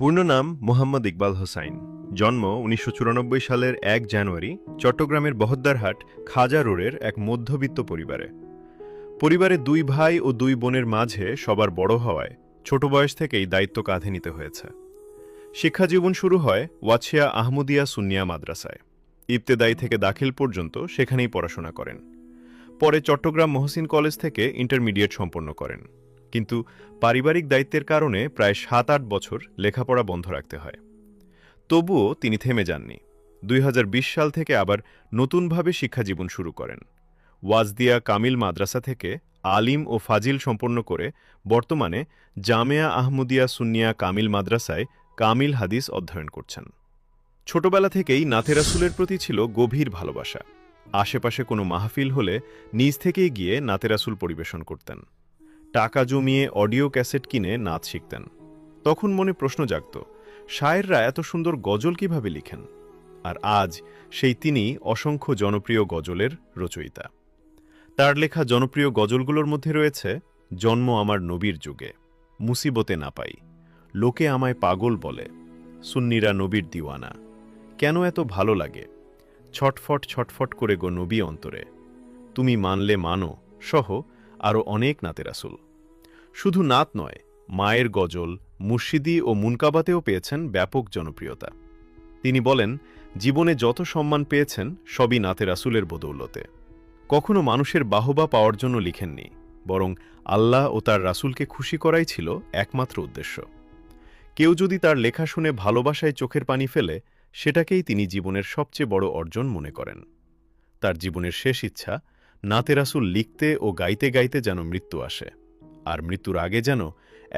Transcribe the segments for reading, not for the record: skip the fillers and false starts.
পূর্ণ নাম মোহাম্মদ ইকবাল হোসাইন। জন্ম ১৯৯৪ সালের ১ জানুয়ারি চট্টগ্রামের বহদ্দারহাট খাজা রোডের এক মধ্যবিত্ত পরিবারে। পরিবারে ২ ভাই ও ২ বোনের মাঝে সবার বড় হওয়ায় ছোট বয়স থেকেই দায়িত্ব কাঁধে নিতে হয়েছে। শিক্ষাজীবন শুরু হয় ওয়াছিয়া আহমদিয়া সুন্নিয়া মাদ্রাসায়। ইবতেদায়ী থেকে দাখিল পর্যন্ত সেখানেই পড়াশোনা করেন। পরে চট্টগ্রাম মহসিন কলেজ থেকে ইন্টারমিডিয়েট সম্পন্ন করেন, কিন্তু পারিবারিক দায়িত্বের কারণে প্রায় ৭-৮ বছর লেখাপড়া বন্ধ রাখতে হয়। তবুও তিনি থেমে যাননি। ২০২০ সাল থেকে আবার নতুনভাবে শিক্ষাজীবন শুরু করেন। ওয়াজদিয়া কামিল মাদ্রাসা থেকে আলিম ও ফাজিল সম্পন্ন করে বর্তমানে জামেয়া আহমদিয়া সুন্নিয়া কামিল মাদ্রাসায় কামিল হাদিস অধ্যয়ন করছেন। ছোটবেলা থেকেই নাতে রাসূলের প্রতি ছিল গভীর ভালোবাসা। আশেপাশে কোনো মাহফিল হলে নিজ থেকেই গিয়ে নাতে রাসূল পরিবেশন করতেন। টাকা জমিয়ে অডিও ক্যাসেট কিনে নাচ শিখতেন। তখন মনে প্রশ্ন জাগত, শায়েররা এত সুন্দর গজল কিভাবে লিখেন? আর আজ সেই তিনি অসংখ্য জনপ্রিয় গজলের রচয়িতা। তার লেখা জনপ্রিয় গজলগুলোর মধ্যে রয়েছে জন্ম আমার নবীর যুগে, মুসিবতে না পাই, লোকে আমায় পাগল বলে, সুন্নিরা নবীর দিওয়ানা, কেন এত ভালো লাগে, ছটফট ছটফট করে গো নবী অন্তরে, তুমি মানলে মানো সহ আরও অনেক নাতে রাসূল। শুধু নাত নয়, মায়ের গজল, মুর্শিদি ও মুনকাবাতেও পেয়েছেন ব্যাপক জনপ্রিয়তা। তিনি বলেন, জীবনে যত সম্মান পেয়েছেন সবই নাতে রাসূলের বদৌলতে। কখনো মানুষের বাহবা পাওয়ার জন্য লিখেননি, বরং আল্লাহ ও তার রাসূলকে খুশি করাই ছিল একমাত্র উদ্দেশ্য। কেউ যদি তার লেখা শুনে ভালোবাসায় চোখের পানি ফেলে, সেটাকেই তিনি জীবনের সবচেয়ে বড় অর্জন মনে করেন। তার জীবনের শেষ ইচ্ছা, নাতে রাসূল লিখতে ও গাইতে গাইতে যেন মৃত্যু আসে, আর মৃত্যুর আগে যেন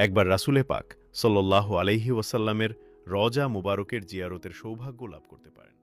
একবার রাসূলে পাক সাল্লাল্লাহু আলাইহি ওয়াসাল্লামের রওজা মুবারকের জিয়ারতের সৌভাগ্য লাভ করতে পারেন।